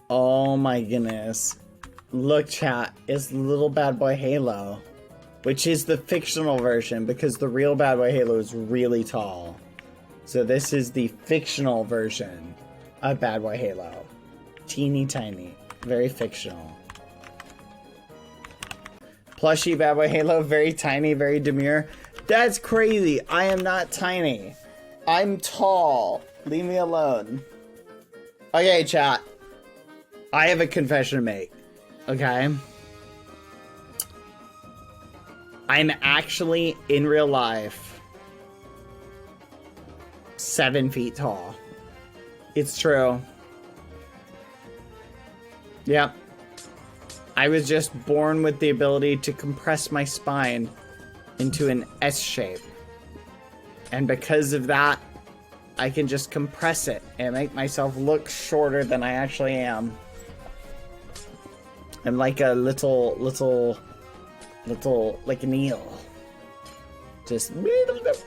Oh my goodness. Look, chat, it's Little Bad Boy Halo, which is the fictional version because the real Bad Boy Halo is really tall. So this is the fictional version of Bad Boy Halo. Teeny tiny, very fictional. Plushy Bad Boy Halo, very tiny, very demure. That's crazy. I am not tiny. I'm tall. Leave me alone. Okay, chat. I have a confession to make. Okay? I'm actually, in real life, 7 feet tall. It's true. Yep. I was just born with the ability to compress my spine into an S shape. And because of that, I can just compress it and make myself look shorter than I actually am. I'm like a little, like an eel. Just 5'7".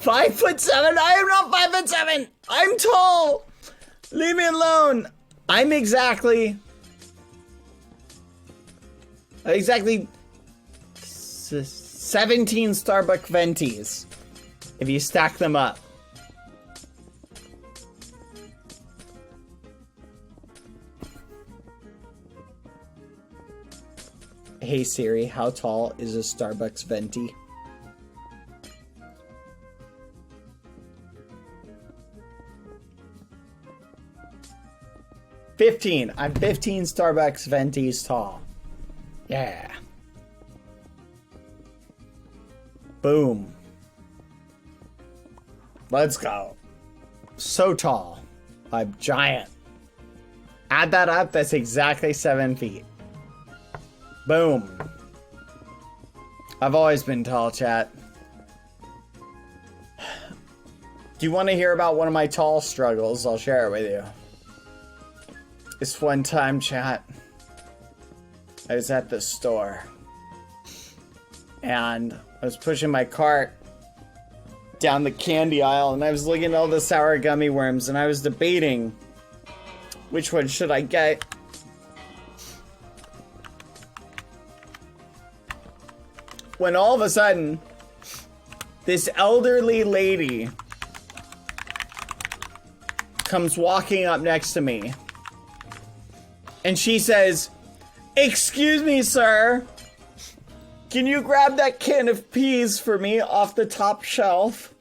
I am not 5'7". I'm tall. Leave me alone. I'm exactly 17 Starbucks ventis if you stack them up. Hey Siri, how tall is a Starbucks venti? I'm 15 Starbucks ventis tall. Yeah. Boom. Let's go. So tall. I'm giant. Add that up, that's exactly 7 feet. Boom. I've always been tall, chat. Do you want to hear about one of my tall struggles? I'll share it with you. This one time, chat, I was at the store and I was pushing my cart down the candy aisle and I was looking at all the sour gummy worms and I was debating which one should I get. When all of a sudden, this elderly lady comes walking up next to me. And she says, "Excuse me, sir. Can you grab that can of peas for me off the top shelf?"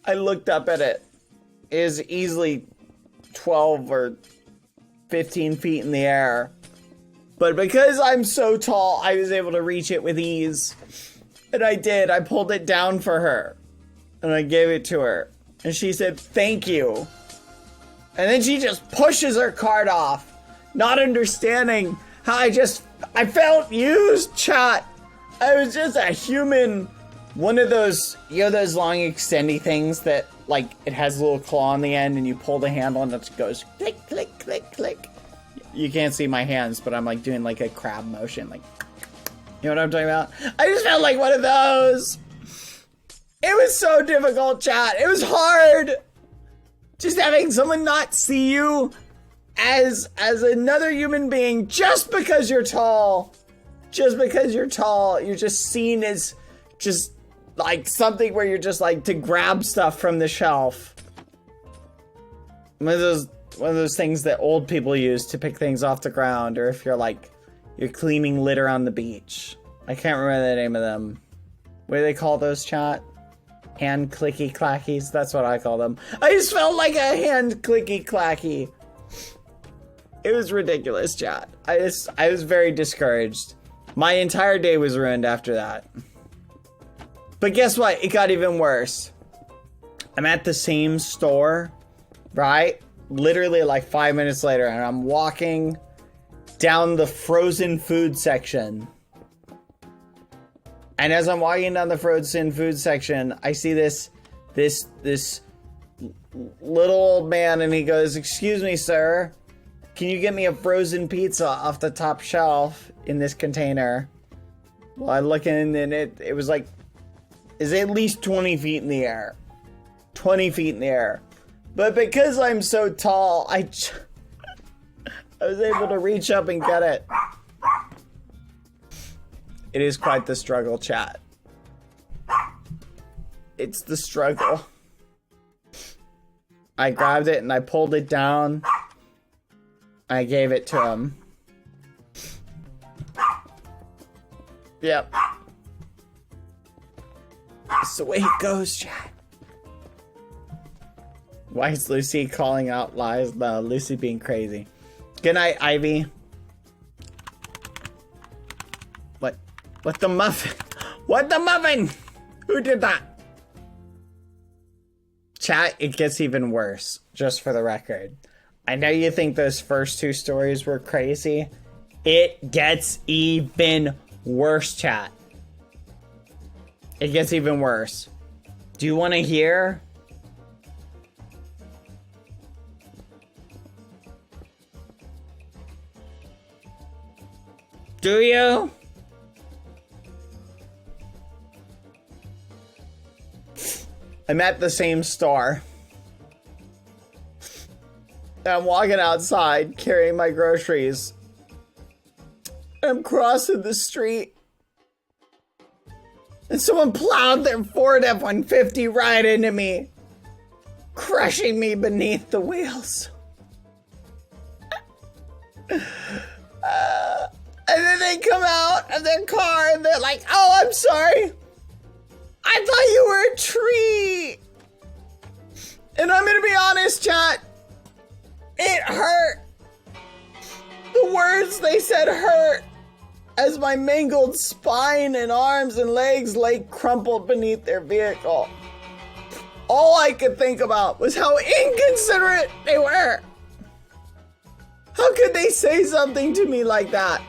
I looked up at it. It is easily 12 or 15 feet in the air. But because I'm so tall, I was able to reach it with ease. And I did. I pulled it down for her. And I gave it to her. And she said, "Thank you." And then she just pushes her cart off. Not understanding how I felt used, chat. I was just a human. One of those, you know those long extendy things that, like, it has a little claw on the end and you pull the handle and it goes click, click, click, click. You can't see my hands, but I'm like doing like a crab motion, like, you know what I'm talking about? I just felt like one of those. It was so difficult, chat. It was hard. Just having someone not see you as another human being just because you're tall. Just because you're tall, you're just seen as just like something where you're just like to grab stuff from the shelf. One of those things that old people use to pick things off the ground, or if you're cleaning litter on the beach. I can't remember the name of them. What do they call those, chat? Hand clicky clackies? That's what I call them. I just felt like a hand clicky clacky. It was ridiculous, chat. I was very discouraged. My entire day was ruined after that. But guess what? It got even worse. I'm at the same store, right? Literally like 5 minutes later, and I'm walking down the frozen food section. And as I'm walking down the frozen food section, I see this little old man, and he goes, "Excuse me, sir. Can you get me a frozen pizza off the top shelf in this container?" Well, I look in and it was like, it's at least 20 feet in the air. 20 feet in the air. But because I'm so tall, I was able to reach up and get it. It is quite the struggle, chat. It's the struggle. I grabbed it and I pulled it down. I gave it to him. Yep. That's the way it goes, chat. Why is Lucy calling out lies? No, Lucy being crazy. Good night, Ivy. What the muffin? What the muffin? Who did that? Chat, it gets even worse, just for the record. I know you think those first two stories were crazy. It gets even worse, chat. It gets even worse. Do you want to hear? Do you? I'm at the same store. I'm walking outside carrying my groceries. I'm crossing the street. And someone plowed their Ford F-150 right into me, crushing me beneath the wheels. And then they come out of their car and they're like, "Oh, I'm sorry. I thought you were a tree." And I'm gonna be honest, chat. It hurt. The words they said hurt as my mangled spine and arms and legs lay crumpled beneath their vehicle. All I could think about was how inconsiderate they were. How could they say something to me like that?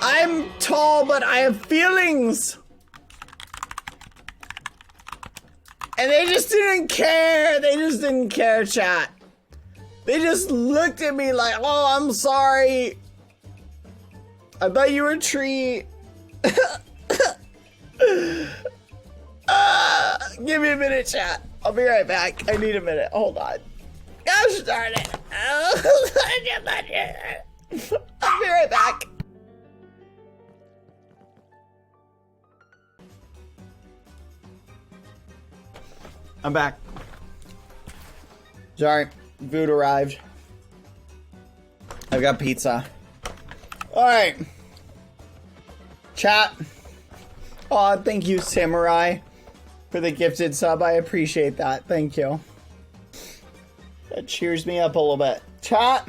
I'm tall, but I have feelings. And they just didn't care. They just didn't care, chat. They just looked at me like, "Oh, I'm sorry. I thought you were a tree." Give me a minute, chat. I'll be right back. I need a minute. Hold on. Gosh darn it. I'll be right back. I'm back. Sorry, food arrived. I've got pizza. Alright. Chat. Aw, thank you, Samurai, for the gifted sub. I appreciate that. Thank you. That cheers me up a little bit. Chat.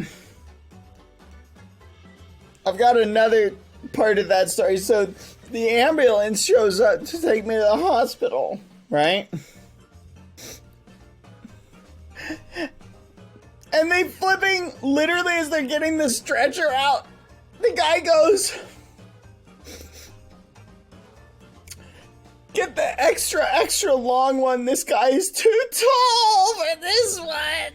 I've got another part of that story. So, the ambulance shows up to take me to the hospital, right? And they flipping, literally as they're getting the stretcher out, the guy goes, "Get the extra, extra long one. This guy is too tall for this one."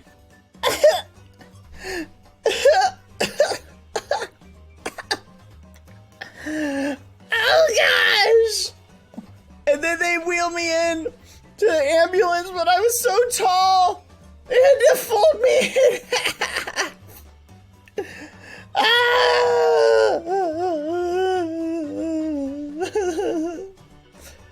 Oh gosh! And then they wheel me in to the ambulance, but I was so tall. They had to fold me in half.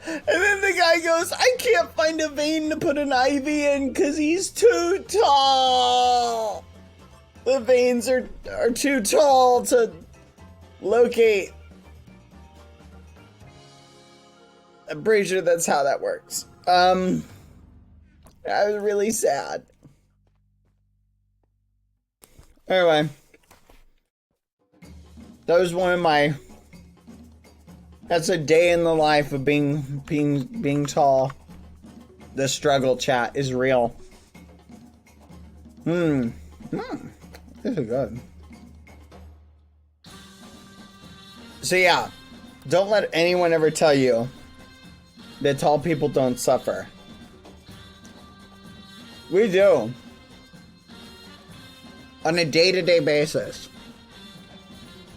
And then the guy goes, "I can't find a vein to put an IV in because he's too tall. The veins are too tall to locate." I'm pretty sure that's how that works. I was really sad. Anyway, that was one of my. That's a day in the life of being tall. The struggle, chat, is real. This is good. So yeah, don't let anyone ever tell you that tall people don't suffer. We do. On a day-to-day basis.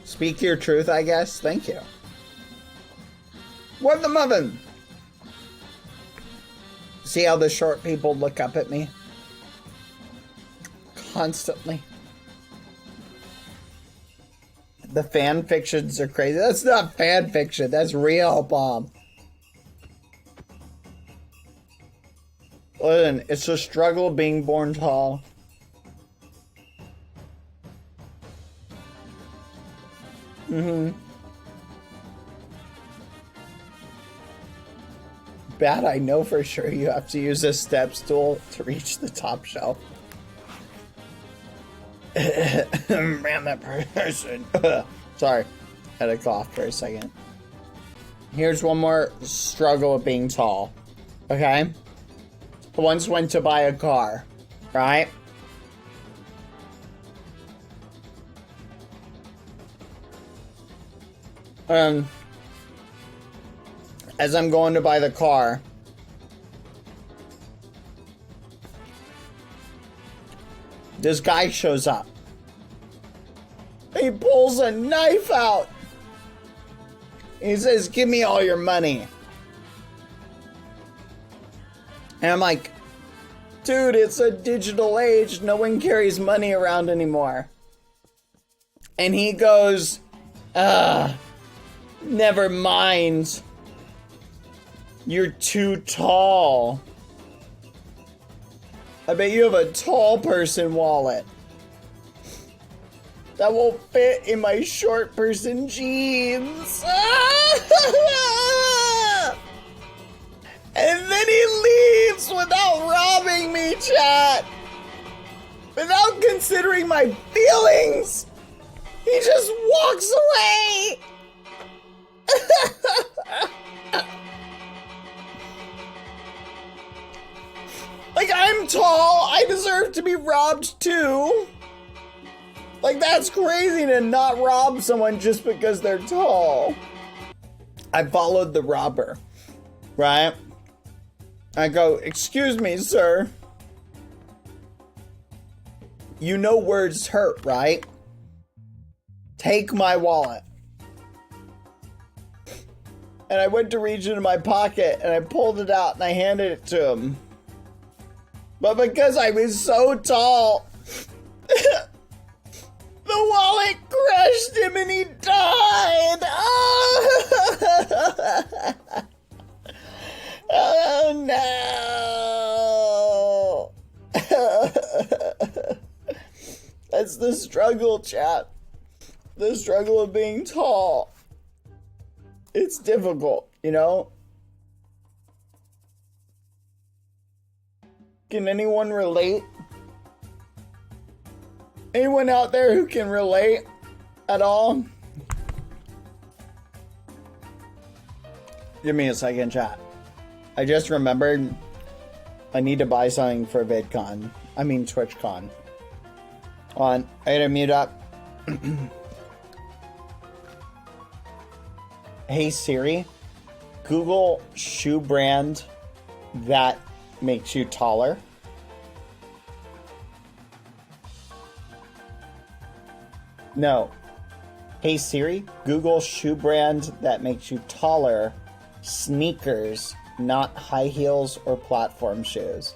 Speak your truth, I guess. Thank you. What the muffin? See how the short people look up at me? Constantly. The fan fictions are crazy. That's not fan fiction. That's real, Bomb. Listen, it's a struggle being born tall. Bad, I know for sure you have to use a step stool to reach the top shelf. Man, that person. Sorry, had a cough for a second. Here's one more struggle of being tall. Okay? I once went to buy a car, right? As I'm going to buy the car, this guy shows up. He pulls a knife out. He says, "Give me all your money." And I'm like, dude, it's a digital age. No one carries money around anymore. And he goes, never mind. You're too tall. I bet you have a tall person wallet. That won't fit in my short person jeans. And then he leaves without robbing me, chat. Without considering my feelings. He just walks away. Like, I'm tall. I deserve to be robbed too. Like, that's crazy to not rob someone just because they're tall. I followed the robber, right? I go, "Excuse me, sir. You know words hurt, right? Take my wallet." And I went to reach into my pocket and I pulled it out and I handed it to him. But because I was so tall, the wallet crushed him and he died. Oh no. That's the struggle, chat. The struggle of being tall. It's difficult, you know? Can anyone relate? Anyone out there who can relate at all? Give me a second, chat. I just remembered I need to buy something for VidCon. I mean TwitchCon. Hold on, I gotta mute up. Hey Siri, Google shoe brand that makes you taller. No. Hey Siri, Google shoe brand that makes you taller. Sneakers, not high heels or platform shoes.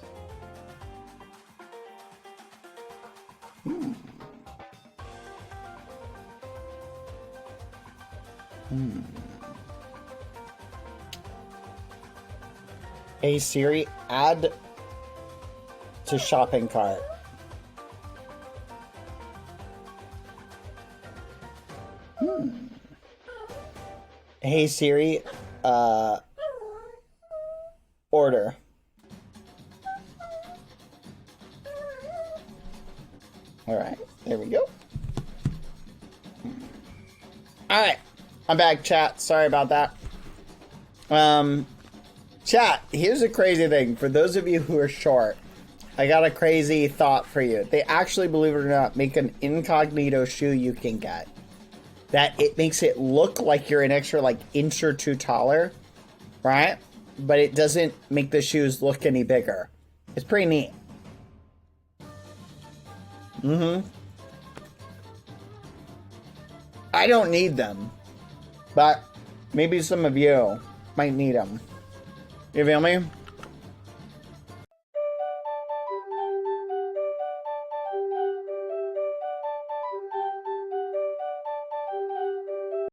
Hey Siri, add to shopping cart. Hey Siri, order. Alright, there we go. Alright, I'm back, chat. Sorry about that. Chat, here's a crazy thing. For those of you who are short, I got a crazy thought for you. They actually, believe it or not, make an incognito shoe you can get. That it makes it look like you're an extra, like, inch or two taller, right? But it doesn't make the shoes look any bigger. It's pretty neat. I don't need them, but maybe some of you might need them. You feel me?